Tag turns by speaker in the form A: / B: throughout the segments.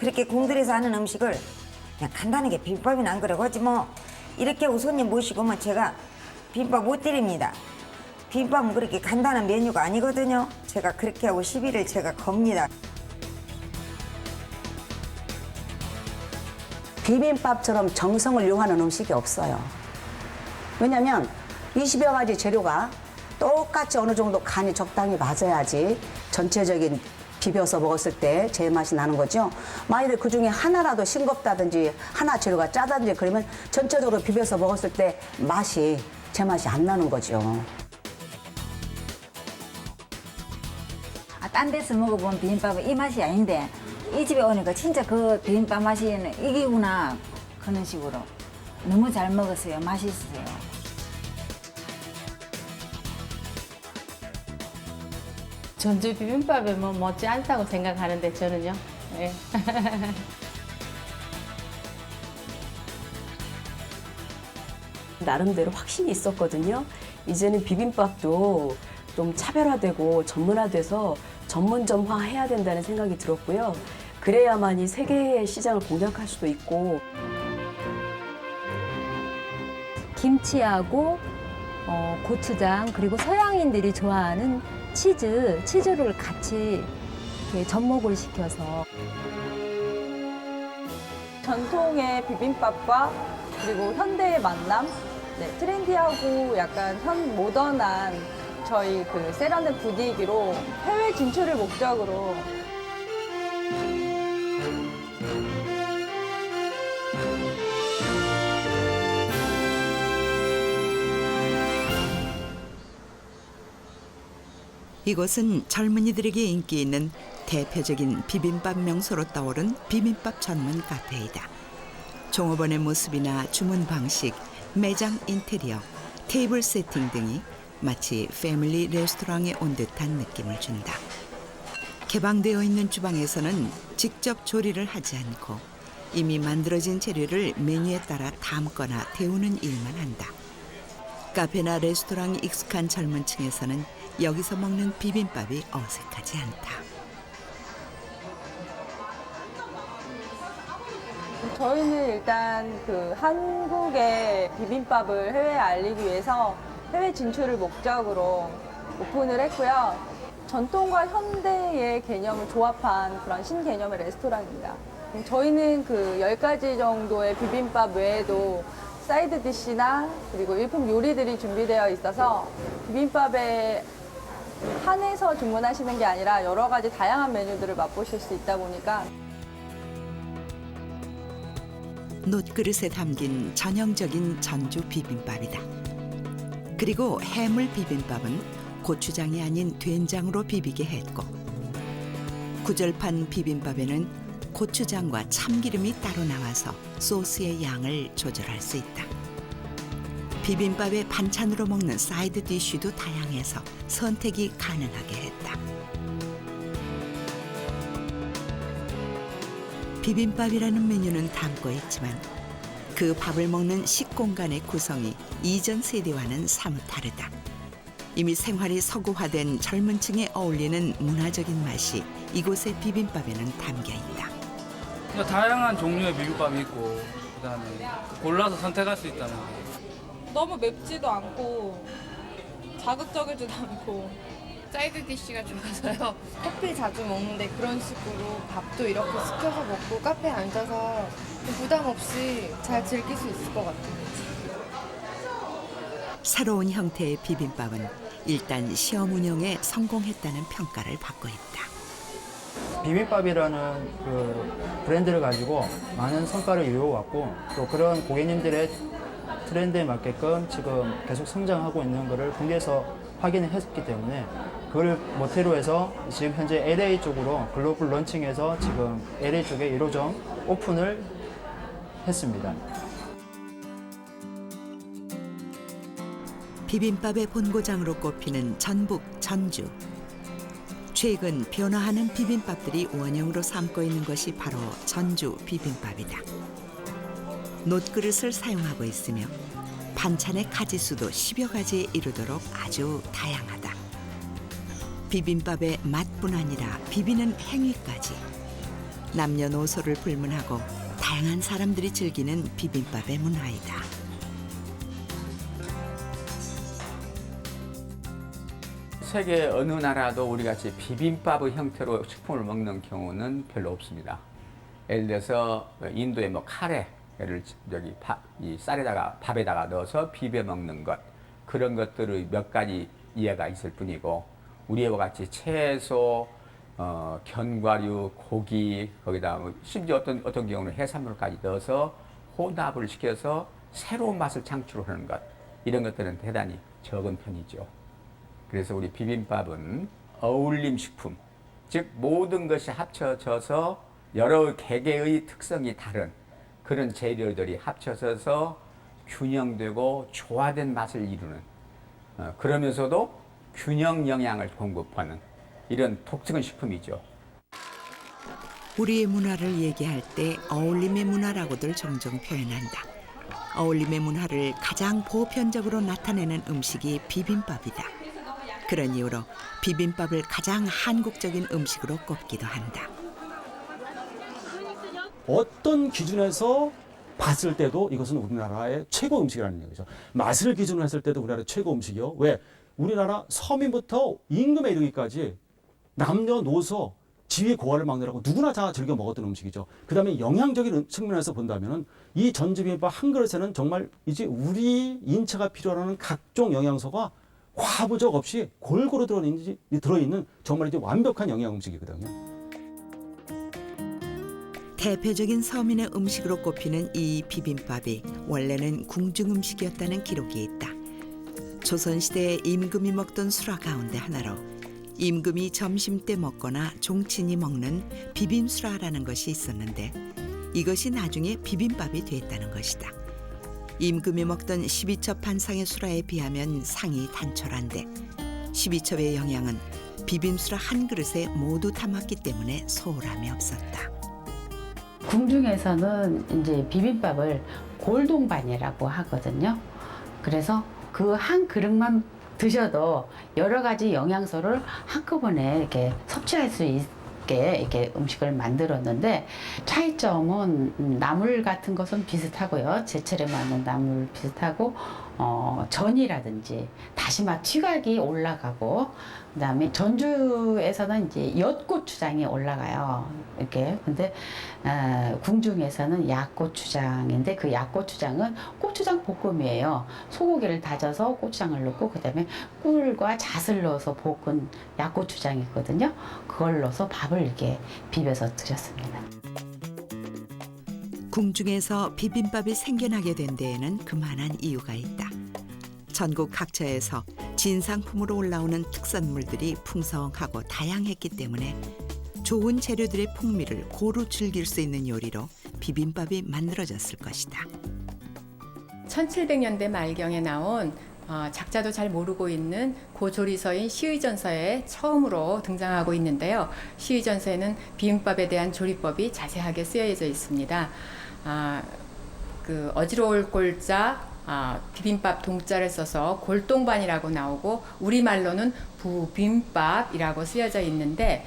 A: 그렇게 공들여서 하는 음식을 그냥 간단하게 비빔밥이나 안 그러고 하지 뭐 이렇게 손님 모시고 오면 제가 비빔밥 못 드립니다. 비빔밥은 그렇게 간단한 메뉴가 아니거든요. 제가 그렇게 하고 시비를 제가 겁니다.
B: 비빔밥처럼 정성을 요하는 음식이 없어요. 왜냐면 20여 가지 재료가 똑같이 어느 정도 간이 적당히 맞아야지 전체적인 비벼서 먹었을 때 제일 맛이 나는 거죠. 만약에 그중에 하나라도 싱겁다든지 하나 재료가 짜다든지 그러면 전체적으로 비벼서 먹었을 때 제 맛이 안 나는 거죠.
C: 딴 데서 먹어본 비빔밥은 이 맛이 아닌데 이 집에 오니까 진짜 그 비빔밥 맛이 이기구나 그런 식으로 너무 잘 먹었어요. 맛있어요.
D: 전주 비빔밥에 뭐 못지 않다고 생각하는데 저는요. 예.
E: 나름대로 확신이 있었거든요. 이제는 비빔밥도 좀 차별화되고 전문화돼서 전문점화해야 된다는 생각이 들었고요. 그래야만이 세계의 시장을 공략할 수도 있고.
F: 김치하고 고추장 그리고 서양인들이 좋아하는 치즈를 같이 이렇게 접목을 시켜서
G: 전통의 비빔밥과 그리고 현대의 만남, 트렌디하고 약간 모던한 저희 그 세련된 분위기로 해외 진출을 목적으로
H: 이곳은 젊은이들에게 인기 있는 대표적인 비빔밥 명소로 떠오른 비빔밥 전문 카페이다. 종업원의 모습이나 주문 방식, 매장 인테리어, 테이블 세팅 등이 마치 패밀리 레스토랑에 온 듯한 느낌을 준다. 개방되어 있는 주방에서는 직접 조리를 하지 않고 이미 만들어진 재료를 메뉴에 따라 담거나 데우는 일만 한다. 카페나 레스토랑이 익숙한 젊은 층에서는 여기서 먹는 비빔밥이 어색하지 않다.
G: 저희는 일단 그 한국의 비빔밥을 해외에 알리기 위해서 해외 진출을 목적으로 오픈을 했고요. 전통과 현대의 개념을 조합한 그런 신개념의 레스토랑입니다. 저희는 그 10가지 정도의 비빔밥 외에도 사이드 디시나 그리고 일품 요리들이 준비되어 있어서 비빔밥에 한해서 주문하시는 게 아니라 여러 가지 다양한 메뉴들을 맛보실 수 있다 보니까
H: 놋그릇에 담긴 전형적인 전주 비빔밥이다. 그리고 해물 비빔밥은 고추장이 아닌 된장으로 비비게 했고, 구절판 비빔밥에는 고추장과 참기름이 따로 나와서 소스의 양을 조절할 수 있다. 비빔밥에 반찬으로 먹는 사이드 디쉬도 다양해서 선택이 가능하게 했다. 비빔밥이라는 메뉴는 담고 있지만 그 밥을 먹는 식공간의 구성이 이전 세대와는 사뭇 다르다. 이미 생활이 서구화된 젊은 층에 어울리는 문화적인 맛이 이곳의 비빔밥에는 담겨 있다.
I: 다양한 종류의 비빔밥이 있고 그다음에 골라서 선택할 수 있다는 게.
J: 너무 맵지도 않고 자극적이지도 않고
K: 사이드 디쉬가 좋아서요. 커피 자주 먹는데 그런 식으로 밥도 이렇게 시켜서 먹고 카페에 앉아서 부담 없이 잘 즐길 수 있을 것 같아요.
H: 새로운 형태의 비빔밥은 일단 시험 운영에 성공했다는 평가를 받고 있다.
L: 비빔밥이라는 그 브랜드를 가지고 많은 성과를 이루어왔고 또 그런 고객님들의 트렌드에 맞게끔 지금 계속 성장하고 있는 것을 국내에서 확인을 했기 때문에 그걸 모태로 해서 지금 현재 LA 쪽으로 글로벌 런칭해서 지금 LA 쪽에 1호점 오픈을 했습니다.
H: 비빔밥의 본고장으로 꼽히는 전북 전주. 최근 변화하는 비빔밥들이 원형으로 삼고 있는 것이 바로 전주 비빔밥이다. 놋그릇을 사용하고 있으며 반찬의 가지수도 10여 가지에 이르도록 아주 다양하다. 비빔밥의 맛뿐 아니라 비비는 행위까지 남녀노소를 불문하고 다양한 사람들이 즐기는 비빔밥의 문화이다.
M: 세계 어느 나라도 우리 같이 비빔밥의 형태로 식품을 먹는 경우는 별로 없습니다. 예를 들어서 인도의 뭐 카레를 여기 이 쌀에다가 밥에다가 넣어서 비벼 먹는 것, 그런 것들의 몇 가지 이해가 있을 뿐이고, 우리와 같이 채소, 견과류, 고기, 거기다 뭐 심지어 어떤 경우는 해산물까지 넣어서 혼합을 시켜서 새로운 맛을 창출하는 것, 이런 것들은 대단히 적은 편이죠. 그래서 우리 비빔밥은 어울림 식품, 즉 모든 것이 합쳐져서 여러 개개의 특성이 다른 그런 재료들이 합쳐져서 균형되고 조화된 맛을 이루는, 그러면서도 균형 영양을 공급하는 이런 독특한 식품이죠.
H: 우리의 문화를 얘기할 때 어울림의 문화라고들 종종 표현한다. 어울림의 문화를 가장 보편적으로 나타내는 음식이 비빔밥이다. 그런 이유로 비빔밥을 가장 한국적인 음식으로 꼽기도 한다.
N: 어떤 기준에서 봤을 때도 이것은 우리나라의 최고 음식이라는 얘기죠. 맛을 기준으로 했을 때도 우리나라의 최고 음식이요. 왜? 우리나라 서민부터 임금에 이르기까지 남녀노소 지위 고하를 막느라고 누구나 다 즐겨 먹었던 음식이죠. 그 다음에 영양적인 측면에서 본다면 이 전주비빔밥 한 그릇에는 정말 이제 우리 인체가 필요로 하는 각종 영양소가 과부족 없이 골고루 들어있는 정말 이제 완벽한 영양 음식이거든요.
H: 대표적인 서민의 음식으로 꼽히는 이 비빔밥이 원래는 궁중 음식이었다는 기록이 있다. 조선시대에 임금이 먹던 수라 가운데 하나로 임금이 점심때 먹거나 종친이 먹는 비빔수라라는 것이 있었는데, 이것이 나중에 비빔밥이 됐다는 것이다. 임금이 먹던 12첩 반상의 수라에 비하면 상이 단촐한데 12첩의 영양은 비빔수라 한 그릇에 모두 담았기 때문에 소홀함이 없었다.
O: 궁중에서는 이제 비빔밥을 골동반이라고 하거든요. 그래서 그 한 그릇만 드셔도 여러 가지 영양소를 한꺼번에 이렇게 섭취할 수 있게 이렇게 음식을 만들었는데, 차이점은 나물 같은 것은 비슷하고요. 제철에 맞는 나물 비슷하고, 전이라든지 다시마 튀각이 올라가고, 그다음에 전주에서는 이제 엿고추장이 올라가요. 이렇게. 근데 궁중에서는 약고추장인데, 그 약고추장은 고추장 볶음이에요. 소고기를 다져서 고추장을 넣고 그다음에 꿀과 잣을 넣어서 볶은 약고추장이거든요. 그걸 넣어서 밥을 이렇게 비벼서 드렸습니다.
H: 궁중에서 비빔밥이 생겨나게 된 데에는 그만한 이유가 있다. 전국 각처에서 진상품으로 올라오는 특산물들이 풍성하고 다양했기 때문에 좋은 재료들의 풍미를 고루 즐길 수 있는 요리로 비빔밥이 만들어졌을 것이다.
P: 1700년대 말경에 나온 작자도 잘 모르고 있는 고조리서인 시의전서에 처음으로 등장하고 있는데요. 시의전서에는 비빔밥에 대한 조리법이 자세하게 쓰여져 있습니다. 그 어지러울 꼴자, 비빔밥 동자를 써서 골동반이라고 나오고, 우리말로는 부빔밥이라고 쓰여져 있는데,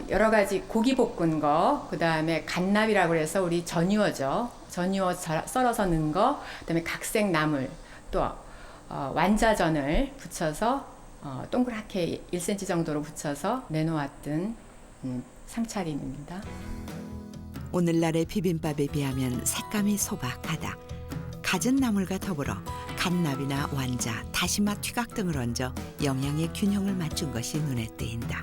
P: 여러 가지 고기 볶은 거, 그 다음에 갓납이라고 해서 우리 전유어죠. 전유어 썰어서 넣은 거, 그 다음에 각색 나물, 또 완자전을 붙여서 동그랗게 1cm 정도로 붙여서 내놓았던 상차림입니다.
H: 오늘날의 비빔밥에 비하면 색감이 소박하다. 갖은 나물과 더불어 갓납이나 완자, 다시마 튀각 등을 얹어 영양의 균형을 맞춘 것이 눈에 띄인다.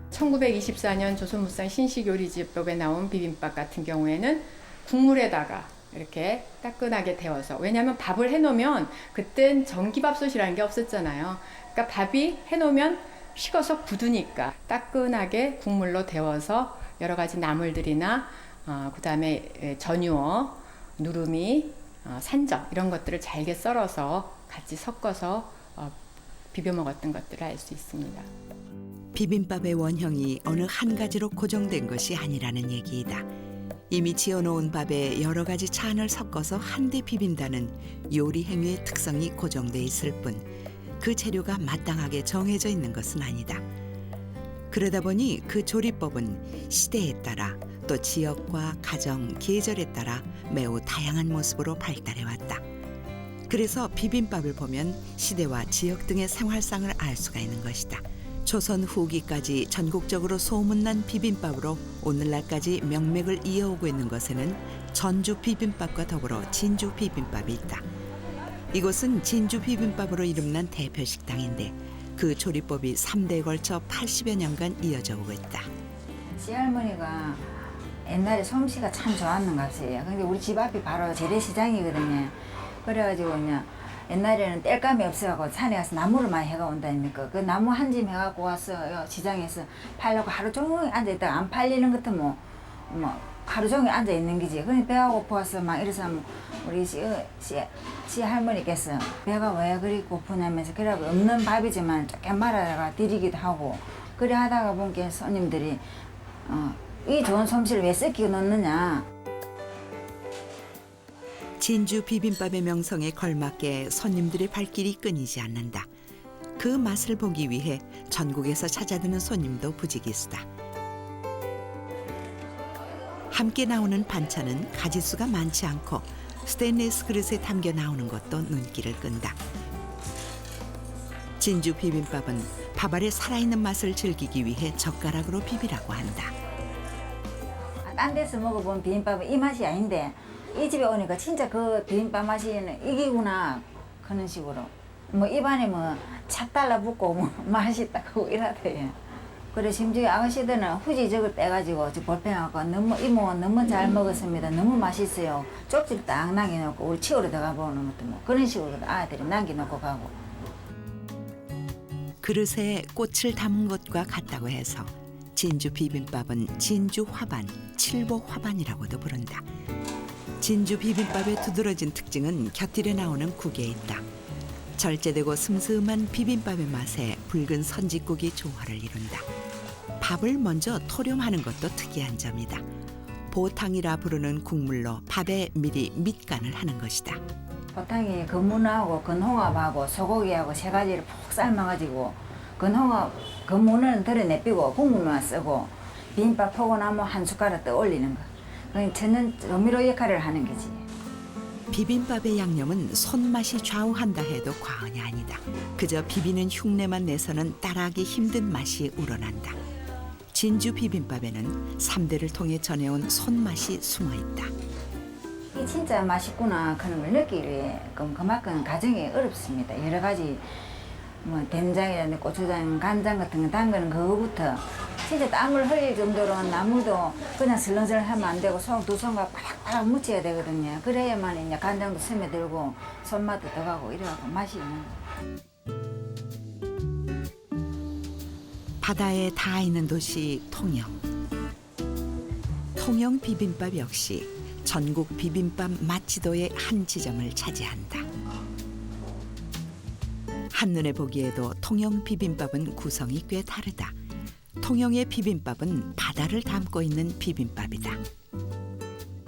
P: 1924년 조선무상 신식요리집법에 나온 비빔밥 같은 경우에는 국물에다가 이렇게 따끈하게 데워서, 왜냐하면 밥을 해놓으면 그땐 전기밥솥이라는 게 없었잖아요. 그러니까 밥이 해놓으면 식어서 굳으니까 따끈하게 국물로 데워서 여러 가지 나물들이나 그 다음에 전유어, 누름이, 산적 이런 것들을 잘게 썰어서 같이 섞어서 비벼 먹었던 것들을 알 수 있습니다.
H: 비빔밥의 원형이 어느 한 가지로 고정된 것이 아니라는 얘기이다. 이미 지어놓은 밥에 여러 가지 찬을 섞어서 한데 비빈다는 요리 행위의 특성이 고정돼 있을 뿐, 그 재료가 마땅하게 정해져 있는 것은 아니다. 그러다 보니 그 조리법은 시대에 따라 또 지역과 가정, 계절에 따라 매우 다양한 모습으로 발달해 왔다. 그래서 비빔밥을 보면 시대와 지역 등의 생활상을 알 수가 있는 것이다. 조선 후기까지 전국적으로 소문난 비빔밥으로 오늘날까지 명맥을 이어오고 있는 것에는 전주 비빔밥과 더불어 진주 비빔밥이 있다. 이곳은 진주 비빔밥으로 이름난 대표 식당인데 그 조리법이 3대에 걸쳐 80여 년간 이어져 오고 있다.
C: 시할머니가 옛날에 솜씨가 참 좋았는 것 같아요. 근데 우리 집 앞이 바로 재래시장이거든요. 그래가지고 그냥 옛날에는 땔감이 없어갖고 산에 가서 나무를 많이 해가 온다니까. 그 나무 한 짐 해갖고 와서 시장에서 팔려고 하루 종일 앉아있다가 안 팔리는 것도 뭐 하루 종일 앉아있는 거지. 근데 배가 고파서 막 이래서 우리 시할머니께서 배가 왜 그리 고프냐면서 그래고 없는 밥이지만 조금 말아다가 드리기도 하고 그래 하다가 보니까 손님들이 이 좋은 솜씨를 왜 섞이고 넣느냐.
H: 진주 비빔밥의 명성에 걸맞게 손님들의 발길이 끊이지 않는다. 그 맛을 보기 위해 전국에서 찾아드는 손님도 부지기수다. 함께 나오는 반찬은 가짓수가 많지 않고 스테인리스 그릇에 담겨 나오는 것도 눈길을 끈다. 진주 비빔밥은 밥알의 살아있는 맛을 즐기기 위해 젓가락으로 비비라고 한다.
C: 딴 데서 먹어본 비빔밥은 이 맛이 아닌데 이 집에 오니까 진짜 그 비빔밥 맛이 이기구나 그런 식으로 뭐 입안에 뭐 착 달라붙고 뭐 맛있다고 이러대요. 그래 심지어 아가씨들은 후지적을 빼가지고 볼펜하고 이모 너무 잘 먹었습니다. 너무 맛있어요. 쪽지를 딱 남겨놓고 우리 치우러 들어가 보는 것도 뭐 그런 식으로 아들이 남겨놓고 가고.
H: 그릇에 꽃을 담은 것과 같다고 해서 진주 비빔밥은 진주 화반, 칠보 화반이라고도 부른다. 진주 비빔밥의 두드러진 특징은 곁들여 나오는 국에 있다. 절제되고 슴슴한 비빔밥의 맛에 붉은 선짓국이 조화를 이룬다. 밥을 먼저 토렴하는 것도 특이한 점이다. 보탕이라 부르는 국물로 밥에 미리 밑간을 하는 것이다.
C: 보탕이 건무하고 건홍합하고 소고기하고 세 가지를 푹 삶아가지고 건무는 덜어내비고 국물만 쓰고 비빔밥 포고나무 한 숟가락 떠 올리는 거. 그건 천연 조미료 역할을 하는 거지.
H: 비빔밥의 양념은 손맛이 좌우한다 해도 과언이 아니다. 그저 비비는 흉내만 내서는 따라하기 힘든 맛이 우러난다. 진주 비빔밥에는 3대를 통해 전해온 손맛이 숨어있다.
C: 이 진짜 맛있구나 그런 걸 느끼기 위해 그만큼 가정이 어렵습니다. 여러 가지 뭐 된장이라든지 고추장, 간장 같은 거 담그는 그거부터 진짜 땀을 흘릴 정도로 나물도 그냥 슬렁슬렁 하면 안 되고 손 두 손과 바락바락 묻혀야 되거든요. 그래야만 이제 간장도 스며들고 손맛도 더가고 이래갖고 맛이 있는 거예요.
H: 바다에 닿아 있는 도시 통영. 통영 비빔밥 역시 전국 비빔밥 맛지도의 한 지점을 차지한다. 한눈에 보기에도 통영 비빔밥은 구성이 꽤 다르다. 통영의 비빔밥은 바다를 담고 있는 비빔밥이다.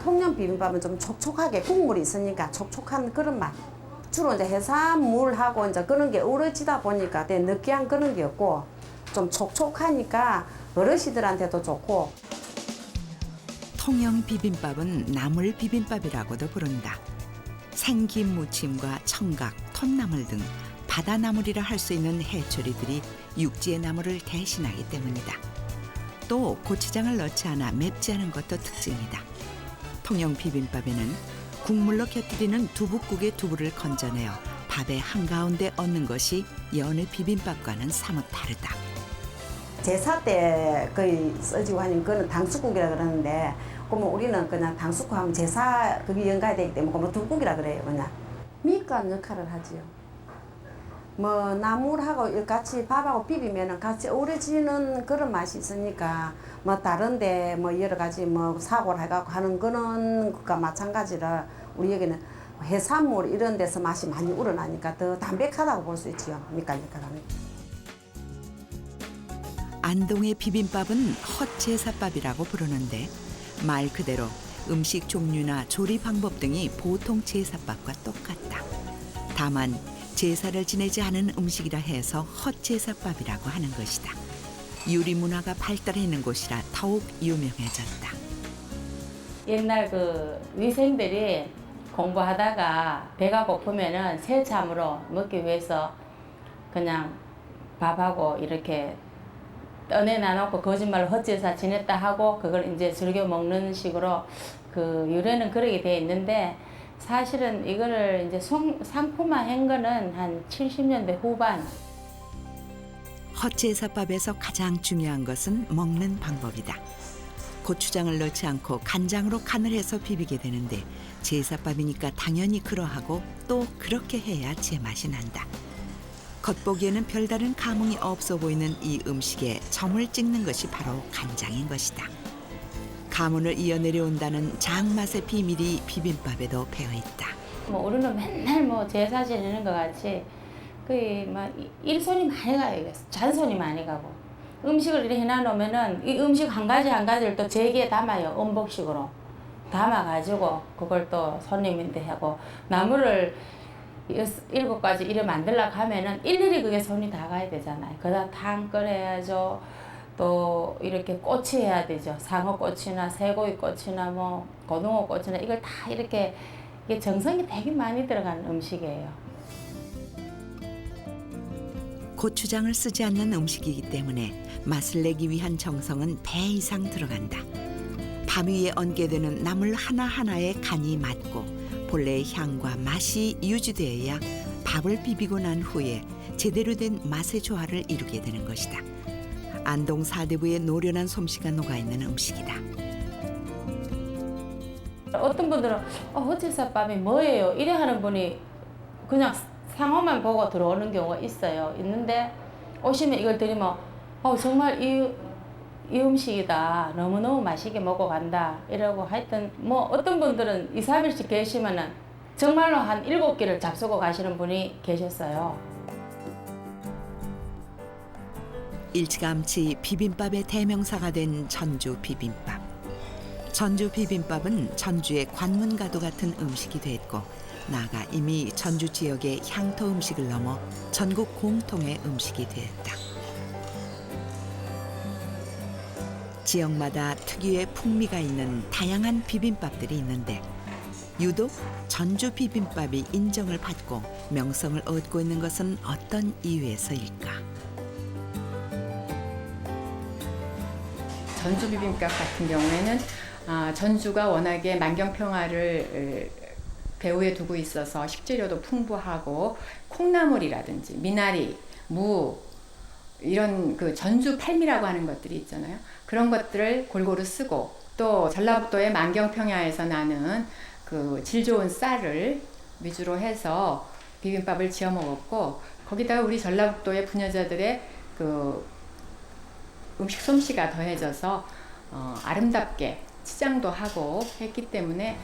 B: 통영 비빔밥은 좀 촉촉하게 국물이 있으니까 촉촉한 그런 맛. 주로 이제 해산물하고 이제 그런 게 어우러지다 보니까 되게 느끼한 그런 게 없고 좀 촉촉하니까 어르신들한테도 좋고.
H: 통영 비빔밥은 나물 비빔밥이라고도 부른다. 생김 무침과 청각, 톳나물 등 바다나물이라 할 수 있는 해초리들이 육지의 나물을 대신하기 때문이다. 또 고추장을 넣지 않아 맵지 않은 것도 특징이다. 통영 비빔밥에는 국물로 곁들이는 두부국의 두부를 건져내어 밥의 한가운데 얹는 것이 여느 비빔밥과는 사뭇 다르다.
B: 제사 때 거의 써지고 하는 그는 당숙국이라 그러는데 그러면 우리는 그냥 당숙국 하면 제사 그게 연가야 되기 때문에 그러면 두국이라 그래요. 그냥 밑간 역할을 하지요. 뭐 나물하고 같이 밥하고 비비면은 같이 어우러지는 그런 맛이 있으니까 뭐 다른데 뭐 여러 가지 뭐 사고를 해갖고 하는 그런 것과 마찬가지로 우리 여기는 해산물 이런 데서 맛이 많이 우러나니까 더 담백하다고 볼 수 있지요. 밑간 역할을 하는.
H: 안동의 비빔밥은 헛제사밥이라고 부르는데 말 그대로 음식 종류나 조리 방법 등이 보통 제사밥과 똑같다. 다만 제사를 지내지 않은 음식이라 해서 헛제사밥이라고 하는 것이다. 유리 문화가 발달해 있는 곳이라 더욱 유명해졌다.
O: 옛날 그 위생들이 공부하다가 배가 고프면은 새참으로 먹기 위해서 그냥 밥하고 이렇게 떠내놔놓고 거짓말로 헛제사 지냈다 하고 그걸 이제 즐겨 먹는 식으로 그 유래는 그러게 돼 있는데 사실은 이거를 이제 상품화한 거는 한 70년대 후반.
H: 헛제사밥에서 가장 중요한 것은 먹는 방법이다. 고추장을 넣지 않고 간장으로 간을 해서 비비게 되는데 제사밥이니까 당연히 그러하고 또 그렇게 해야 제맛이 난다. 겉보기에는 별다른 감흥이 없어 보이는 이 음식에 점을 찍는 것이 바로 간장인 것이다. 가문을 이어내려온다는 장맛의 비밀이 비빔밥에도 배어있다.
O: 뭐 우리는 맨날 뭐 제사 지내는 것 같이 막 일손이 많이 가요. 잔손이 많이 가고 음식을 이렇게 해놔놓으면은 이 음식 한 가지를 또 제기에 담아요. 음복식으로 담아가지고 그걸 또 손님인데 하고 나물을 7가지 이래 만들려고 하면은 일일이 그게 손이 다 가야 되잖아요. 그다음 탕 끓여야죠. 또 이렇게 꼬치 해야 되죠. 상어꼬치나 쇠고기꼬치나 뭐 고등어꼬치나 이걸 다 이렇게 이게 정성이 되게 많이 들어가는 음식이에요.
H: 고추장을 쓰지 않는 음식이기 때문에 맛을 내기 위한 정성은 배 이상 들어간다. 밥 위에 얹게 되는 나물 하나하나에 간이 맞고 본래의 향과 맛이 유지되어야 밥을 비비고 난 후에 제대로 된 맛의 조화를 이루게 되는 것이다. 안동 사대부의 노련한 솜씨가 녹아있는 음식이다.
O: 어떤 분들은 헛제사밥이 뭐예요? 이래 하는 분이 그냥 상호만 보고 들어오는 경우가 있어요. 있는데 오시면 이걸 드리면 정말 이 음식이다. 너무너무 맛있게 먹고 간다. 이러고 하여튼 뭐 어떤 분들은 2, 3일씩 계시면은 정말로 한 7끼를 잡수고 가시는 분이 계셨어요.
H: 일찌감치 비빔밥의 대명사가 된 전주 비빔밥. 전주 비빔밥은 전주의 관문가도 같은 음식이 됐고 나아가 이미 전주 지역의 향토 음식을 넘어 전국 공통의 음식이 되었다. 지역마다 특유의 풍미가 있는 다양한 비빔밥들이 있는데 유독 전주 비빔밥이 인정을 받고 명성을 얻고 있는 것은 어떤 이유에서일까?
P: 전주 비빔밥 같은 경우에는 전주가 워낙에 만경평화를 배후에 두고 있어서 식재료도 풍부하고 콩나물이라든지 미나리, 무 이런 그 전주 팔미라고 하는 것들이 있잖아요. 그런 것들을 골고루 쓰고 또 전라북도의 만경평야에서 나는 그 질 좋은 쌀을 위주로 해서 비빔밥을 지어 먹었고 거기다가 우리 전라북도의 부녀자들의 그 음식 솜씨가 더해져서 아름답게 치장도 하고 했기 때문에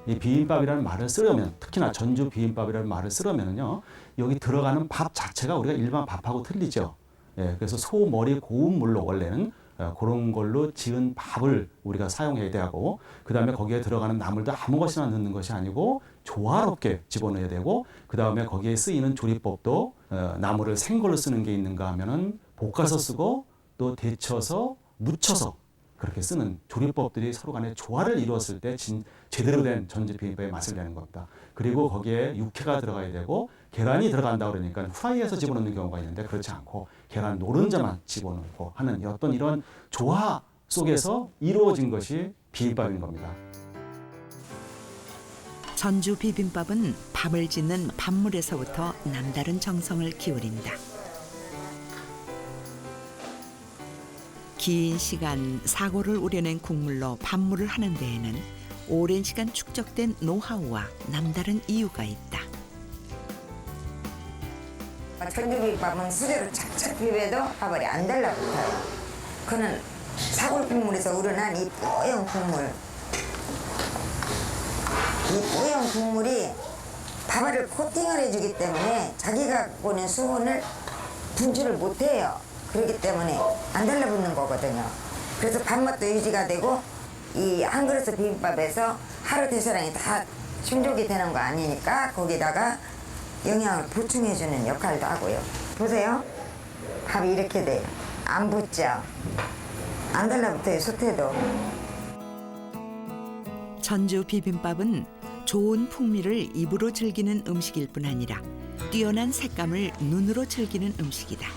N: 이 비빔밥이라는 말을 쓰려면 특히나 전주 비빔밥이라는 말을 쓰려면요 여기 들어가는 밥 자체가 우리가 일반 밥하고 틀리죠. 예, 그래서 소머리 고운 물로 원래는 그런 걸로 지은 밥을 우리가 사용해야 되고 그 다음에 거기에 들어가는 나물도 아무 것이나 넣는 것이 아니고 조화롭게 집어넣어야 되고 그 다음에 거기에 쓰이는 조리법도 나물을 생걸로 쓰는 게 있는가 하면은 볶아서 쓰고 또 데쳐서 무쳐서 그렇게 쓰는 조리법들이 서로 간에 조화를 이루었을 때 제대로 된 전주 비빔밥의 맛을 내는 겁니다. 그리고 거기에 육회가 들어가야 되고 계란이 들어간다 그러니까 후라이에서 집어넣는 경우가 있는데 그렇지 않고 계란 노른자만 집어넣고 하는 어떤 이런 조화 속에서 이루어진 것이 비빔밥인 겁니다.
H: 전주 비빔밥은 밥을 짓는 밥물에서부터 남다른 정성을 기울인다. 긴 시간 사고를 우려낸 국물로 밥물을 하는 데에는 오랜 시간 축적된 노하우와 남다른 이유가 있다.
A: 전주 비빔밥은 수제로 착착 비벼도 밥알이 안 달라붙어요. 그는 사골 국물에서 우러난 이 뽀얀 국물. 이 뽀얀 국물이 밥알을 코팅을 해주기 때문에 자기가 갖고 있는 수분을 분출을 못해요. 그렇기 때문에 안 달라붙는 거거든요. 그래서 밥맛도 유지가 되고 이 한 그릇 비빔밥에서 하루 대사량이 다 충족이 되는 거 아니니까 거기다가 영양을 보충해주는 역할도 하고요. 보세요. 밥이 이렇게 돼요. 안 붙죠? 안 달라붙어요, 솥에도.
H: 전주 비빔밥은 좋은 풍미를 입으로 즐기는 음식일 뿐 아니라 뛰어난 색감을 눈으로 즐기는 음식이다.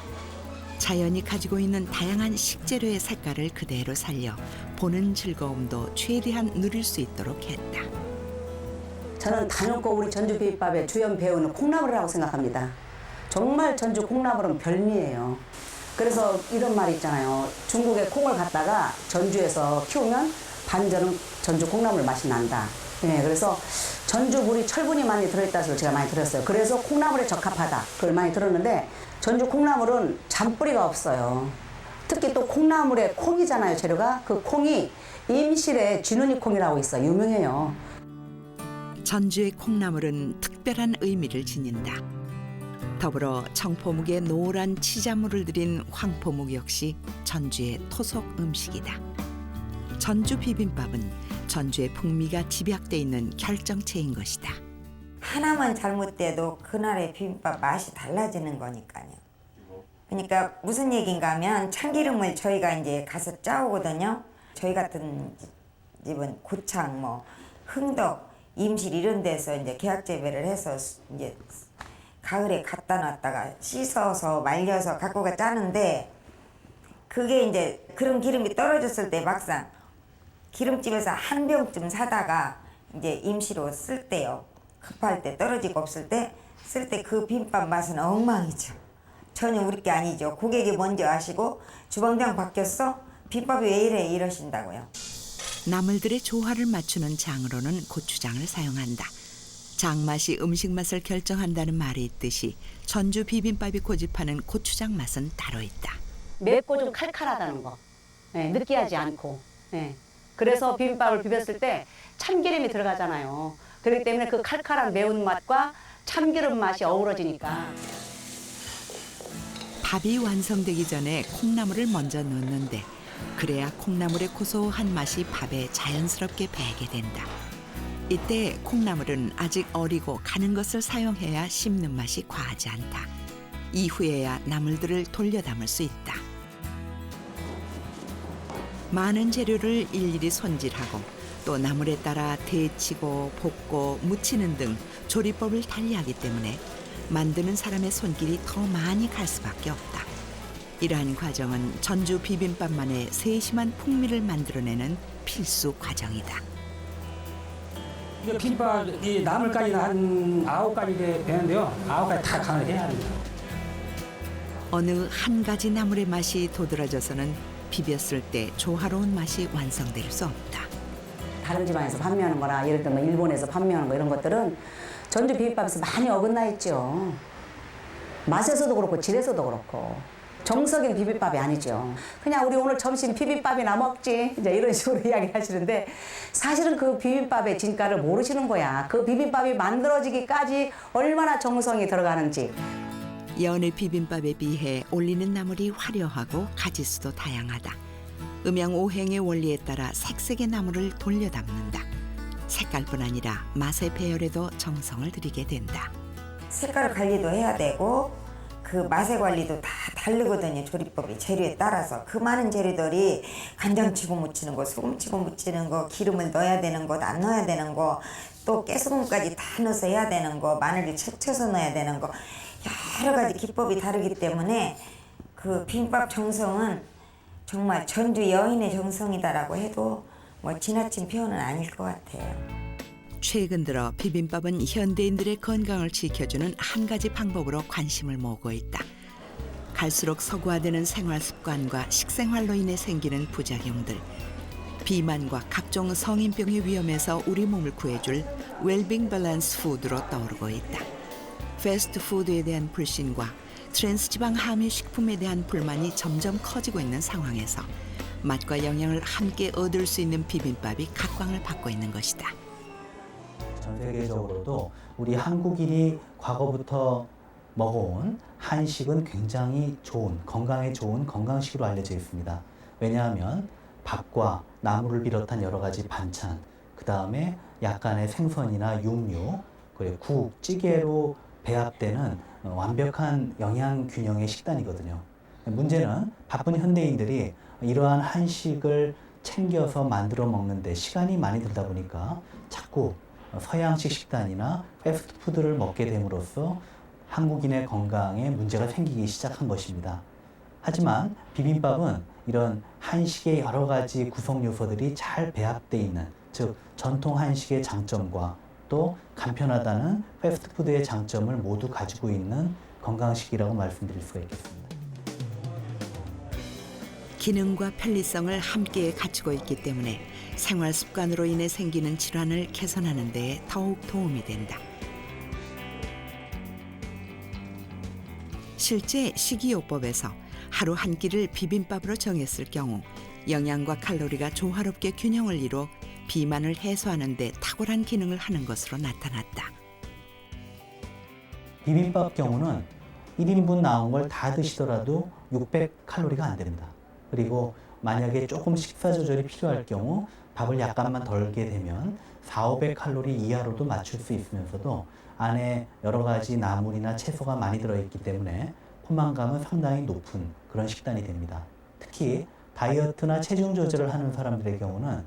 H: 자연이 가지고 있는 다양한 식재료의 색깔을 그대로 살려 보는 즐거움도 최대한 누릴 수 있도록 했다.
B: 저는 단연코 우리 전주 비빔밥의 주연 배우는 콩나물이라고 생각합니다. 정말 전주 콩나물은 별미예요. 그래서 이런 말이 있잖아요. 중국에 콩을 갖다가 전주에서 키우면 반전은 전주 콩나물 맛이 난다. 네, 그래서 전주 물이 철분이 많이 들어있다는 소리를 제가 많이 들었어요. 그래서 콩나물에 적합하다. 그걸 많이 들었는데 전주 콩나물은 잔뿌리가 없어요. 특히 또 콩나물에 콩이잖아요, 재료가. 그 콩이 임실의 쥐눈이 콩이라고 있어요. 유명해요.
H: 전주의 콩나물은 특별한 의미를 지닌다. 더불어 청포묵에 노란 치자물을 들인 황포묵 역시 전주의 토속 음식이다. 전주 비빔밥은 전주의 풍미가 집약돼 있는 결정체인 것이다.
A: 하나만 잘못돼도 그날의 비빔밥 맛이 달라지는 거니까요. 그러니까 무슨 얘기인가 하면 참기름을 저희가 이제 가서 짜오거든요. 저희 같은 집은 고창, 뭐 흥덕, 임실 이런 데서 이제 계약 재배를 해서 이제 가을에 갖다 놨다가 씻어서 말려서 갖고 가 짜는데 그게 이제 그런 기름이 떨어졌을 때 막상 기름집에서 한 병쯤 사다가 이제 임시로 쓸 때요. 급할 때 떨어지고 없을 때 쓸 때 그 비빔밥 맛은 엉망이죠. 전혀 우리 게 아니죠. 고객이 먼저 아시고 주방장 바뀌었어? 비빔밥이 왜 이래 이러신다고요.
H: 나물들의 조화를 맞추는 장으로는 고추장을 사용한다. 장맛이 음식 맛을 결정한다는 말이 있듯이 전주 비빔밥이 고집하는 고추장 맛은 따로 있다.
B: 맵고 좀 칼칼하다는 거. 네, 느끼하지 않고. 네. 그래서 비빔밥을 비볐을 때 참기름이 들어가잖아요. 그렇기 때문에 그 칼칼한 매운맛과 참기름 맛이 어우러지니까.
H: 밥이 완성되기 전에 콩나물을 먼저 넣는데 그래야 콩나물의 고소한 맛이 밥에 자연스럽게 배게 된다. 이때 콩나물은 아직 어리고 가는 것을 사용해야 씹는 맛이 과하지 않다. 이후에야 나물들을 돌려 담을 수 있다. 많은 재료를 일일이 손질하고 또 나물에 따라 데치고 볶고 무치는 등 조리법을 달리하기 때문에 만드는 사람의 손길이 더 많이 갈 수밖에 없다. 이러한 과정은 전주 비빔밥만의 세심한 풍미를 만들어내는 필수 과정이다.
Q: 비빔밥이 나물까지는 한 9가지 되는데요. 9가지 다 간을 해야 합니다.
H: 어느 한 가지 나물의 맛이 도드라져서는 비볐을 때 조화로운 맛이 완성될 수 없다.
B: 다른 지방에서 판매하는 거나 예를 들면 일본에서 판매하는 거 이런 것들은 전주 비빔밥에서 많이 어긋나 있죠. 맛에서도 그렇고 질에서도 그렇고 정석인 비빔밥이 아니죠. 그냥 우리 오늘 점심 비빔밥이나 먹지 이제 이런 식으로 이야기를 하시는데 사실은 그 비빔밥의 진가를 모르시는 거야. 그 비빔밥이 만들어지기까지 얼마나 정성이 들어가는지.
H: 연의 비빔밥에 비해 올리는 나물이 화려하고 가지수도 다양하다. 음양오행의 원리에 따라 색색의 나물을 돌려 담는다. 색깔뿐 아니라 맛의 배열에도 정성을 들이게 된다.
A: 색깔 관리도 해야 되고 그 맛의 관리도 다 다르거든요. 조리법이 재료에 따라서 그 많은 재료들이 간장 치고 무치는 거, 소금 치고 무치는 거, 기름을 넣어야 되는 거, 안 넣어야 되는 거, 또 깨소금까지 다 넣어서 해야 되는 거, 마늘을 채쳐서 넣어야 되는 거 여러 가지 기법이 다르기 때문에 그 비빔밥 정성은 정말 전주 여인의 정성이다라고 해도 뭐 지나친 표현은 아닐 것 같아요.
H: 최근 들어 비빔밥은 현대인들의 건강을 지켜주는 한 가지 방법으로 관심을 모으고 있다. 갈수록 서구화되는 생활 습관과 식생활로 인해 생기는 부작용들, 비만과 각종 성인병의 위험에서 우리 몸을 구해줄 웰빙 밸런스 푸드로 떠오르고 있다. 패스트푸드에 대한 불신과 트랜스지방 함유 식품에 대한 불만이 점점 커지고 있는 상황에서 맛과 영양을 함께 얻을 수 있는 비빔밥이 각광을 받고 있는 것이다.
R: 전 세계적으로도 우리 한국인이 과거부터 먹어온 한식은 굉장히 좋은, 건강에 좋은 건강식으로 알려져 있습니다. 왜냐하면 밥과 나물을 비롯한 여러 가지 반찬, 그 다음에 약간의 생선이나 육류, 그리고 국, 찌개로 배합되는 완벽한 영양 균형의 식단이거든요. 문제는 바쁜 현대인들이 이러한 한식을 챙겨서 만들어 먹는데 시간이 많이 들다 보니까 자꾸 서양식 식단이나 패스트푸드를 먹게 됨으로써 한국인의 건강에 문제가 생기기 시작한 것입니다. 하지만 비빔밥은 이런 한식의 여러 가지 구성 요소들이 잘 배합되어 있는, 즉 전통 한식의 장점과 또 간편하다는 패스트푸드의 장점을 모두 가지고 있는 건강식이라고 말씀드릴 수가 있겠습니다.
H: 기능과 편리성을 함께 갖추고 있기 때문에 생활 습관으로 인해 생기는 질환을 개선하는 데 더욱 도움이 된다. 실제 식이요법에서 하루 한 끼를 비빔밥으로 정했을 경우 영양과 칼로리가 조화롭게 균형을 이뤄 비만을 해소하는 데 탁월한 기능을 하는 것으로 나타났다.
R: 비빔밥 경우는 1인분 나온 걸 다 드시더라도 600칼로리가 안 됩니다. 그리고 만약에 조금 식사 조절이 필요할 경우 밥을 약간만 덜게 되면 400~500칼로리 이하로도 맞출 수 있으면서도 안에 여러 가지 나물이나 채소가 많이 들어있기 때문에 포만감은 상당히 높은 그런 식단이 됩니다. 특히 다이어트나 체중 조절을 하는 사람들의 경우는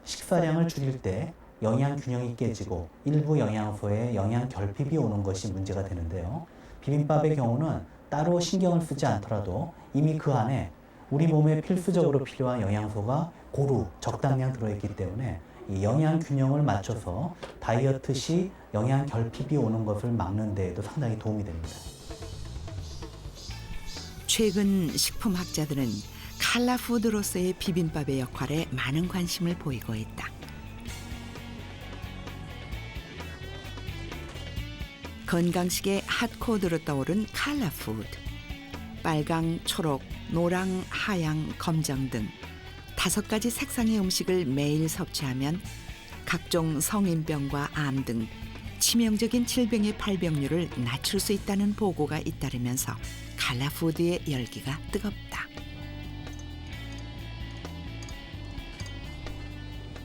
R: 식사량을 줄일 때 영양 균형이 깨지고 일부 영양소에 영양 결핍이 오는 것이 문제가 되는데요. 비빔밥의 경우는 따로 신경을 쓰지 않더라도 이미 그 안에 우리 몸에 필수적으로 필요한 영양소가 고루 적당량 들어있기 때문에 이 영양 균형을 맞춰서 다이어트 시 영양 결핍이 오는 것을 막는 데에도 상당히 도움이 됩니다.
H: 최근 식품학자들은 칼라푸드로서의 비빔밥의 역할에 많은 관심을 보이고 있다. 건강식의 핫코드로 떠오른 칼라푸드. 빨강, 초록, 노랑, 하양, 검정 등 5가지 색상의 음식을 매일 섭취하면 각종 성인병과 암 등 치명적인 질병의 발병률을 낮출 수 있다는 보고가 잇따르면서 칼라푸드의 열기가 뜨겁다.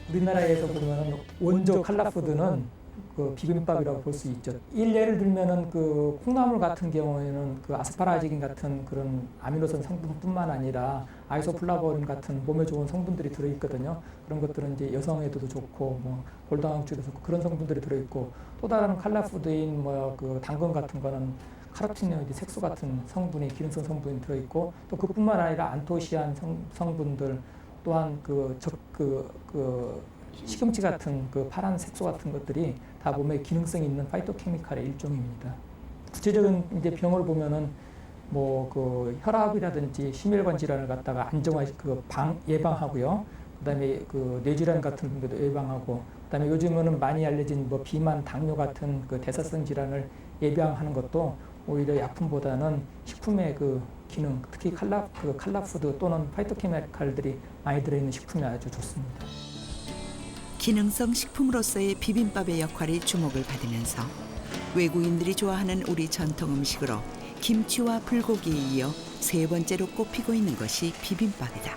Q: 우리나라에서 보면 원조 칼라푸드는 그 비빔밥이라고 볼 수 있죠. 예를 들면은 그 콩나물 같은 경우에는 그 아스파라기닌 같은 그런 아미노산 성분뿐만 아니라 아이소플라보인 같은 몸에 좋은 성분들이 들어있거든요. 그런 것들은 이제 여성에도 좋고 뭐 골다공증에도 좋고 그런 성분들이 들어있고, 또 다른 칼라푸드인 뭐 그 당근 같은 거는 카로티노이드 색소 같은 성분이 기능성 성분이 들어있고, 또 그뿐만 아니라 안토시안 성분들 또한 시금치 같은 그 파란 색소 같은 것들이 다 몸에 기능성이 있는 파이토케미칼의 일종입니다. 구체적인 이제 병을 보면은 뭐 그 혈압이라든지 심혈관 질환을 갖다가 예방하고요. 그다음에 그 뇌질환 같은 것도 예방하고, 그다음에 요즘에는 많이 알려진 뭐 비만, 당뇨 같은 그 대사성 질환을 예방하는 것도 오히려 약품보다는 식품의 그 기능, 특히 칼라푸드 또는 파이토케미칼들이 많이 들어있는 식품이 아주 좋습니다.
H: 기능성 식품으로서의 비빔밥의 역할이 주목을 받으면서 외국인들이 좋아하는 우리 전통 음식으로 김치와 불고기에 이어 3번째로 꼽히고 있는 것이 비빔밥이다.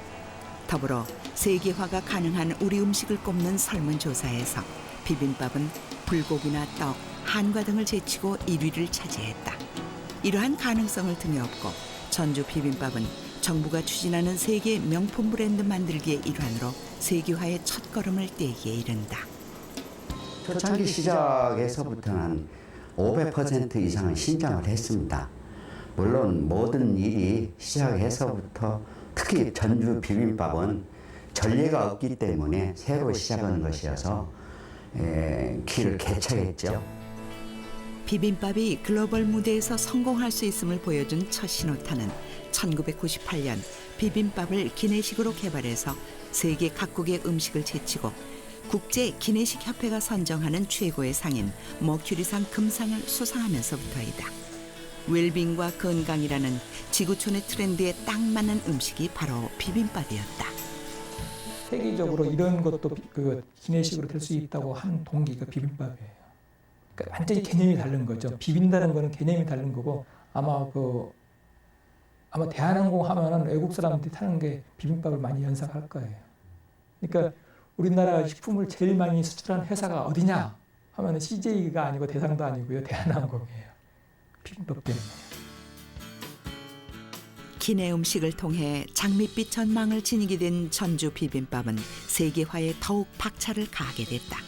H: 더불어 세계화가 가능한 우리 음식을 꼽는 설문조사에서 비빔밥은 불고기나 떡, 한과 등을 제치고 1위를 차지했다. 이러한 가능성을 등에 업고 전주 비빔밥은 정부가 추진하는 세계 명품 브랜드 만들기의 일환으로 세계화의 첫걸음을 떼기에 이른다.
S: 초창기 시작에서부터는 500% 이상은 신장을 했습니다. 물론 모든 일이 시작해서부터 특히 전주 비빔밥은 전례가 없기 때문에 새로 시작하는 것이어서 길을 개척했죠.
H: 비빔밥이 글로벌 무대에서 성공할 수 있음을 보여준 첫 신호탄은 1998년 비빔밥을 기내식으로 개발해서 세계 각국의 음식을 제치고 국제 기내식 협회가 선정하는 최고의 상인 머큐리상 금상을 수상하면서부터이다. 웰빙과 건강이라는 지구촌의 트렌드에 딱 맞는 음식이 바로 비빔밥이었다.
Q: 세계적으로 이런 것도 그 기내식으로 될 수 있다고 한 동기가 비빔밥이에요. 그러니까 완전히 개념이 다른 거죠. 비빈다는 거는 개념이 다른 거고, 아마 대한항공 하면은 외국 사람들이 타는 게 비빔밥을 많이 연상할 거예요. 그러니까 우리나라 식품을 제일 많이 수출한 회사가 어디냐 하면은 CJ가 아니고 대상도 아니고요. 대한항공이에요. 비빔밥 때문에.
H: 기내 음식을 통해 장밋빛 전망을 지니게 된 전주 비빔밥은 세계화에 더욱 박차를 가하게 됐다.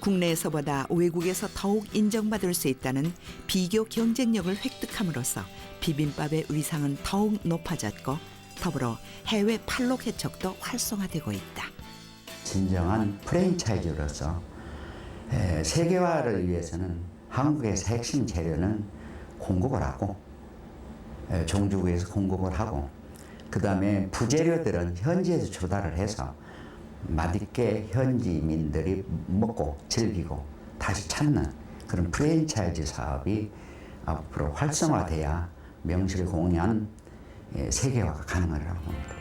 H: 국내에서보다 외국에서 더욱 인정받을 수 있다는 비교 경쟁력을 획득함으로써 비빔밥의 위상은 더욱 높아졌고 더불어 해외 팔로 개척도 활성화되고 있다.
S: 진정한 프랜차이즈로서 세계화를 위해서는 한국에서 핵심 재료는 공급을 하고 종주국에서 공급을 하고 그 다음에 부재료들은 현지에서 조달을 해서 맛있게 현지민들이 먹고 즐기고 다시 찾는 그런 프랜차이즈 사업이 앞으로 활성화돼야 명실공히 세계화가 가능하다고 봅니다.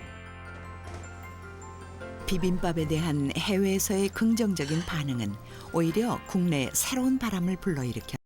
H: 비빔밥에 대한 해외에서의 긍정적인 반응은 오히려 국내 새로운 바람을 불러일으켰다.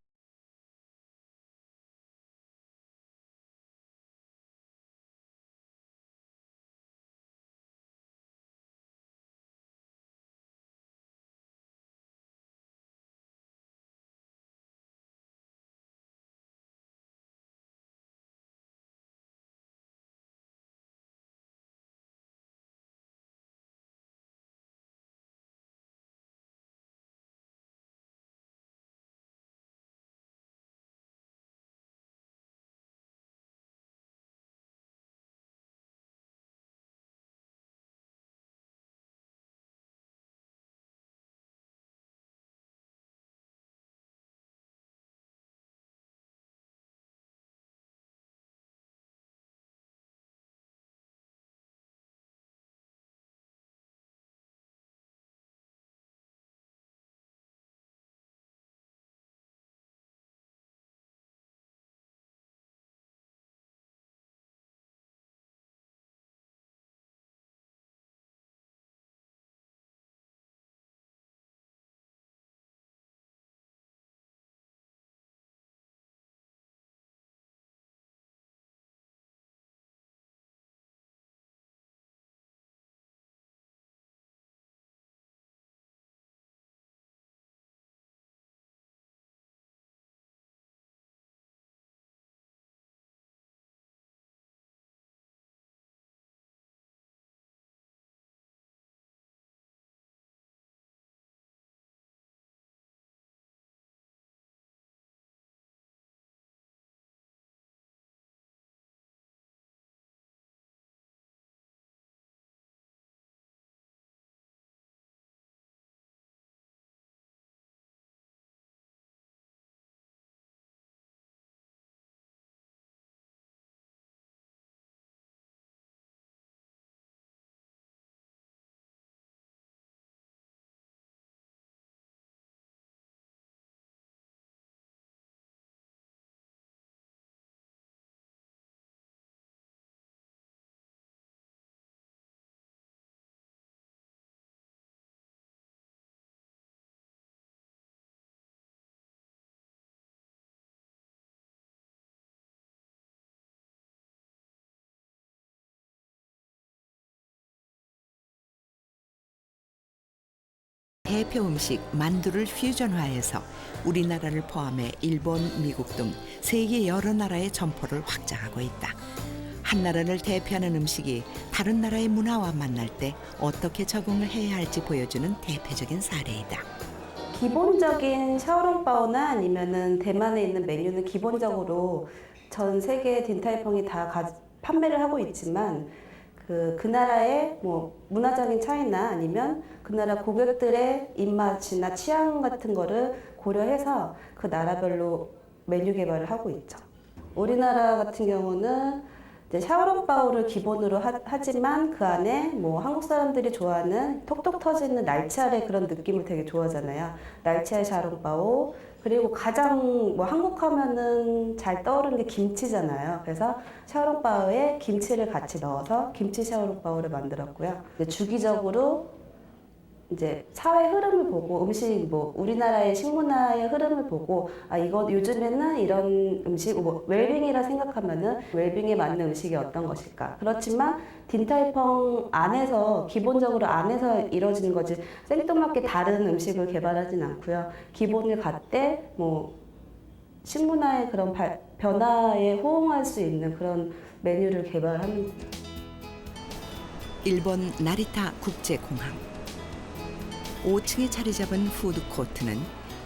H: 대표 음식 만두를 퓨전화해서 우리나라를 포함해 일본, 미국 등 세계 여러 나라의 점포를 확장하고 있다. 한 나라를 대표하는 음식이 다른 나라의 문화와 만날 때 어떻게 적응을 해야 할지 보여주는 대표적인 사례이다.
T: 기본적인 샤오롱바오나 아니면은 대만에 있는 메뉴는 기본적으로 전 세계 딘타이펑이 다 판매를 하고 있지만 그 나라의 뭐 문화적인 차이나 아니면 그 나라 고객들의 입맛이나 취향 같은 거를 고려해서 그 나라별로 메뉴 개발을 하고 있죠. 우리나라 같은 경우는 이제 샤오롱바오를 기본으로 하지만 그 안에 뭐 한국 사람들이 좋아하는 톡톡 터지는 날치알의 그런 느낌을 되게 좋아하잖아요. 날치알 샤오롱바오, 그리고 가장 뭐 한국 하면은 잘 떠오르는 게 김치잖아요. 그래서 샤오롱바오에 김치를 같이 넣어서 김치 샤오롱바오를 만들었고요. 주기적으로 이제 사회 흐름을 보고 음식 뭐 우리나라의 식문화의 흐름을 보고 아 이거 요즘에는 이런 음식 뭐 웰빙이라 생각하면은 웰빙에 맞는 음식이 어떤 것일까? 그렇지만 딘타이펑 안에서 기본적으로 안에서 이루어지는 거지 생뚱맞게 다른 음식을 개발하진 않고요. 기본을 갖되 뭐 식문화의 그런 변화에 호응할 수 있는 그런 메뉴를 개발합니다.
H: 일본 나리타 국제공항. 5층에 자리 잡은 푸드코트는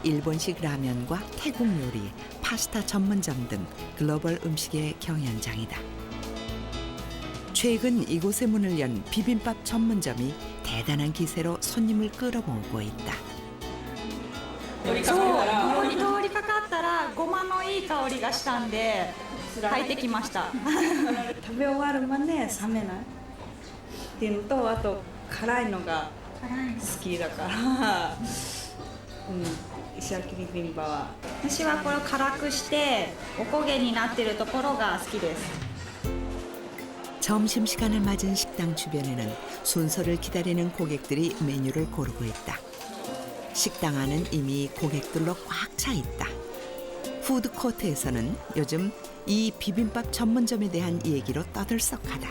H: 일본식 라면과 태국 요리, 파스타 전문점 등 글로벌 음식의 경연장이다. 최근 이곳에 문을 연 비빔밥 전문점이 대단한 기세로 손님을 끌어모으고 있다.
U: そう、ここに通りかかったらごまのいい香りがしたんで入ってきました。食べ終わるまで冷めないっていうのと、あと辛いのが好きだから、石焼ビビンバは私はこれを辛くしておこげになっているところが好きです。
H: 점심시간을 맞은 식당 주변에는 순서를 기다리는 고객들이 메뉴를 고르고 있다. 식당 안은 이미 고객들로 꽉 차 있다. 푸드코트에서는 요즘 이 비빔밥 전문점에 대한 얘기로 떠들썩하다.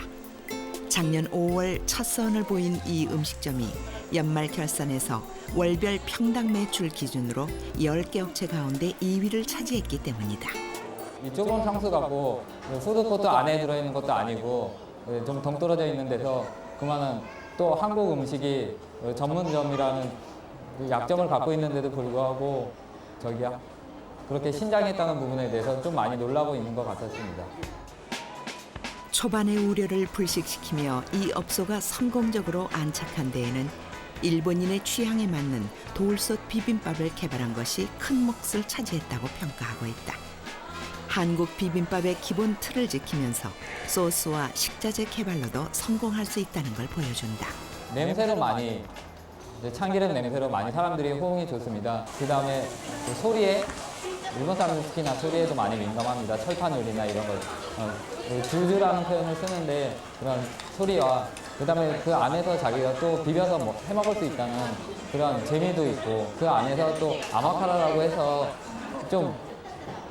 H: 작년 5월 첫 선을 보인 이 음식점이 연말 결산에서 월별 평당 매출 기준으로 10개 업체 가운데 2위를 차지했기 때문이다.
V: 이 좁은 평수 갖고 푸드코트 안에 들어있는 것도 아니고 좀 동떨어져 있는 데서 그만한 또 한국 음식이 전문점이라는 약점을 갖고 있는데도 불구하고 저기야 그렇게 신장했다는 부분에 대해서 좀 많이 놀라고 있는 것 같았습니다.
H: 초반의 우려를 불식시키며 이 업소가 성공적으로 안착한 데에는 일본인의 취향에 맞는 돌솥 비빔밥을 개발한 것이 큰 몫을 차지했다고 평가하고 있다. 한국 비빔밥의 기본 틀을 지키면서 소스와 식자재 개발로도 성공할 수 있다는 걸 보여준다.
V: 냄새로 많이 참기름 냄새로 많이 사람들이 호응이 좋습니다. 그 다음에 소리에 일본 사람들 특히나 소리에도 많이 민감합니다. 철판 요리나 이런 걸 줄줄하는 표현을 쓰는데 그런 소리와 그 다음에 그 안에서 자기가 또 비벼서 해먹을 수 있다는 그런 재미도 있고 그 안에서 또 아마카라라고 해서 좀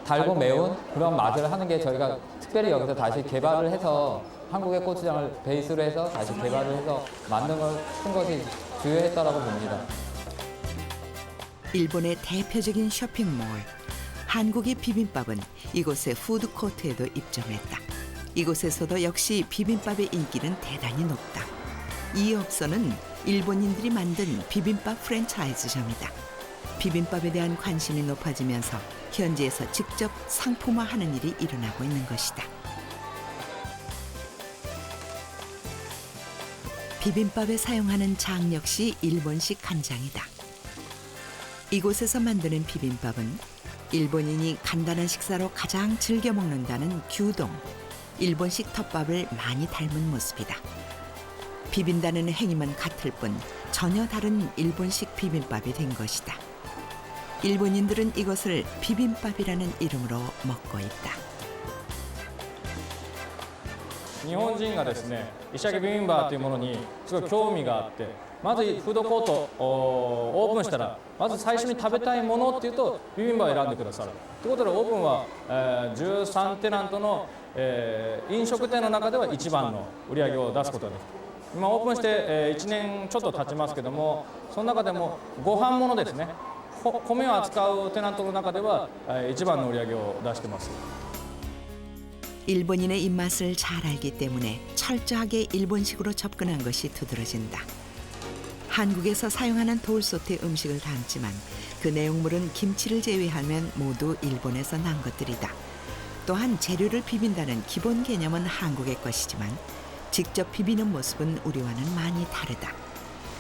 V: 달고 매운 그런 맛을 하는 게 저희가 특별히 여기서 다시 개발을 해서 한국의 고추장을 베이스로 해서 다시 개발을 해서 만든 것이 주요했다라고 봅니다.
H: 일본의 대표적인 쇼핑몰 한국의 비빔밥은 이곳의 푸드코트에도 입점했다. 이곳에서도 역시 비빔밥의 인기는 대단히 높다. 이 업소는 일본인들이 만든 비빔밥 프랜차이즈점이다. 비빔밥에 대한 관심이 높아지면서 현지에서 직접 상품화하는 일이 일어나고 있는 것이다. 비빔밥에 사용하는 장 역시 일본식 간장이다. 이곳에서 만드는 비빔밥은 일본인이 간단한 식사로 가장 즐겨 먹는다는 규동, 일본식 덮밥을 많이 닮은 모습이다. 비빈다는 행위만 같을 뿐 전혀 다른 일본식 비빔밥이 된 것이다. 일본인들은 이것을 비빔밥이라는 이름으로 먹고 있다.
V: 日本人がですね、石焼ビビンバというものにすごい興味があって、まずフードコートをオープンしたら、まず最初に食べたいものっていうとビビンバを選んでくださる。ということでオープンは、13テナントの、飲食店の中では一番の売り上げを出すことができる。今オープンして、1年ちょっと経ちますけども、その中でもご飯ものですね、米を扱うテナントの中では、一番の売り上げを出してます。
H: 일본인의 입맛을 잘 알기 때문에 철저하게 일본식으로 접근한 것이 두드러진다. 한국에서 사용하는 돌솥의 음식을 담지만 그 내용물은 김치를 제외하면 모두 일본에서 난 것들이다. 또한 재료를 비빈다는 기본 개념은 한국의 것이지만 직접 비비는 모습은 우리와는 많이 다르다.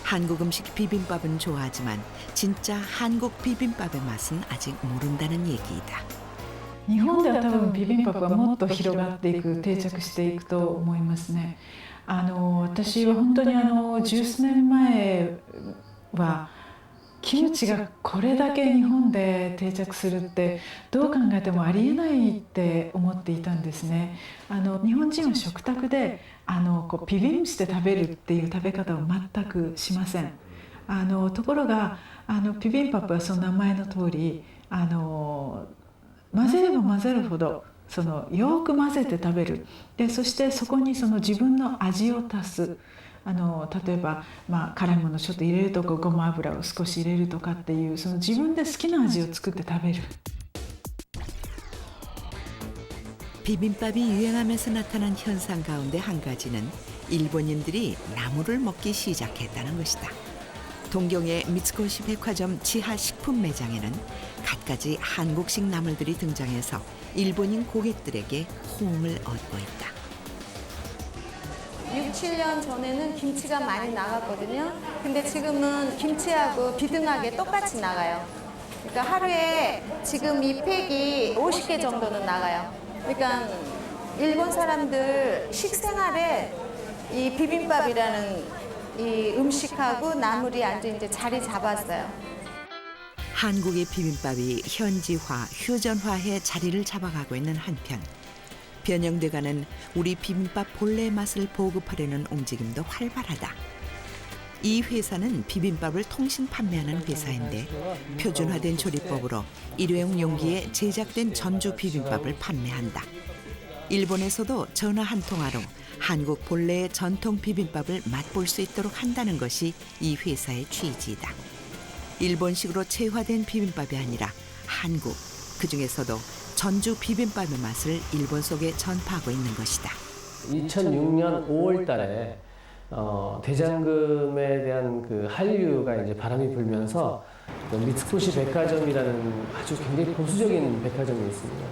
H: 한국 음식 비빔밥은 좋아하지만 진짜 한국 비빔밥의 맛은 아직 모른다는 얘기이다.
W: 日本では多分ビビンバはもっと広がっていく定着していくと思いますね。私は本当に十数年前はキムチがこれだけ日本で定着するってどう考えてもありえないって思っていたんですね。日本人は食卓でビビンして食べるっていう食べ方を全くしません。ところがビビンバップはその名前の通り混ぜれば混ぜるほどよく混ぜて食べる。でそしてそこに自分の味を足す。例えば、辛いものちょっと入れるとかごま油を少し入れるとかっていう自分で好きな味を作って食べる。
H: 비빔밥이 유행하면서 나타난 현상 가운데 한 가지는 일본인들이 나물을 먹기 시작했다는 것이다. 동경의 미츠코시 백화점 지하 식품 매장에는 갖가지 한국식 나물들이 등장해서 일본인 고객들에게 호응을 얻고 있다.
D: 6, 7년 전에는 김치가 많이 나갔거든요. 근데 지금은 김치하고 비등하게 똑같이 나가요. 그러니까 하루에 지금 이 팩이 50개 정도는 나가요. 그러니까 일본 사람들 식생활에 이 비빔밥이라는 이 음식하고 나물이 아주 이제 자리 잡았어요.
H: 한국의 비빔밥이 현지화, 휴전화의 자리를 잡아가고 있는 한편 변형돼가는 우리 비빔밥 본래의 맛을 보급하려는 움직임도 활발하다. 이 회사는 비빔밥을 통신 판매하는 회사인데 표준화된 조리법으로 일회용 용기에 제작된 전주 비빔밥을 판매한다. 일본에서도 전화 한 통화로 한국 본래의 전통 비빔밥을 맛볼 수 있도록 한다는 것이 이 회사의 취지이다. 일본식으로 체화된 비빔밥이 아니라 한국, 그중에서도 전주 비빔밥의 맛을 일본 속에 전파하고 있는 것이다.
E: 2006년 5월 달에 대장금에 대한 그 한류가 이제 바람이 불면서 미츠코시 백화점이라는 아주 굉장히 보수적인 백화점이 있습니다.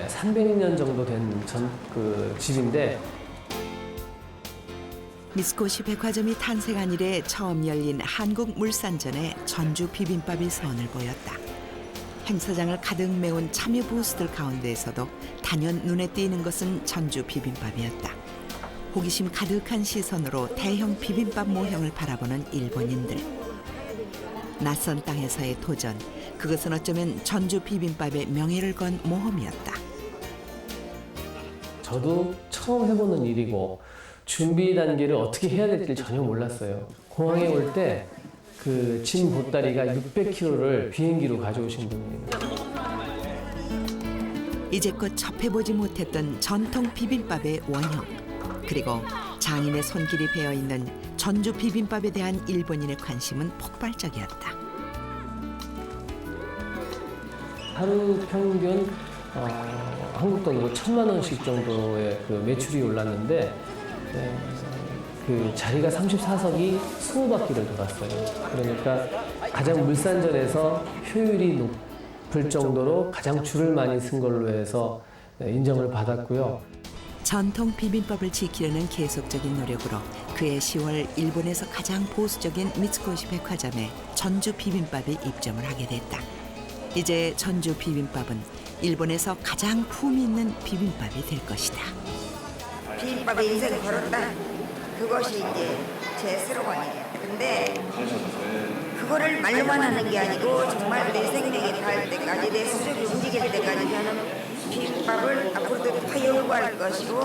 E: 300년 정도 된 집인데
H: 미츠코시 백화점이 탄생한 이래 처음 열린 한국 물산전에 전주 비빔밥이 선을 보였다. 행사장을 가득 메운 참여 부스들 가운데에서도 단연 눈에 띄는 것은 전주 비빔밥이었다. 호기심 가득한 시선으로 대형 비빔밥 모형을 바라보는 일본인들. 낯선 땅에서의 도전, 그것은 어쩌면 전주 비빔밥의 명예를 건 모험이었다.
E: 저도 처음 해보는 일이고 준비 단계를 어떻게 해야 될지 전혀 몰랐어요. 공항에 올 때 그 짐 보따리가 600kg를 비행기로 가져오신 분이에요.
H: 이제껏 접해보지 못했던 전통 비빔밥의 원형, 그리고 장인의 손길이 배어있는 전주 비빔밥에 대한 일본인의 관심은 폭발적이었다.
E: 하루 평균 한국 돈으로 1,000만 원씩 정도의 그 매출이 올랐는데 그 자리가 34석이 20바퀴를 돌았어요. 그러니까 가장 물산전에서 효율이 높을 정도로 가장 줄을 많이 쓴 걸로 해서 인정을 받았고요.
H: 전통 비빔밥을 지키려는 계속적인 노력으로 그해 10월 일본에서 가장 보수적인 미츠코시 백화점에 전주 비빔밥이 입점을 하게 됐다. 이제 전주 비빔밥은 일본에서 가장 품위 있는 비빔밥이 될 것이다.
A: 비빔밥에 인생을 걸었다. 그것이 이제 제 슬로건이에요. 근데 그거를 말로만 하는 게 아니고 정말 내 생명이 닿을 때까지, 내 수족이 움직일 때까지 하는 비빔밥을 앞으로도 더 연구할 것이고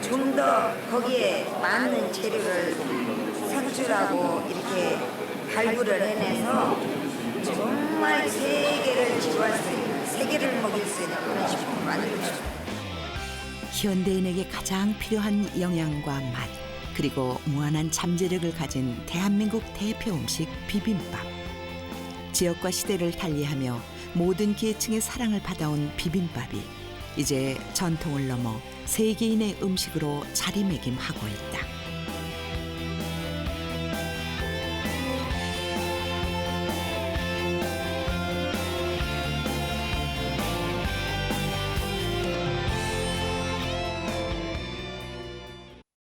A: 좀 더 거기에 맞는 재료를 산출하고 이렇게 발굴을 해내서 정말 세계를 지도할 수 있는, 세계를 먹일 수 있는 그런 식품을 만들고 싶어요.
H: 현대인에게 가장 필요한 영양과 맛, 그리고 무한한 잠재력을 가진 대한민국 대표 음식 비빔밥. 지역과 시대를 달리하며 모든 계층의 사랑을 받아온 비빔밥이 이제 전통을 넘어 세계인의 음식으로 자리매김하고 있다.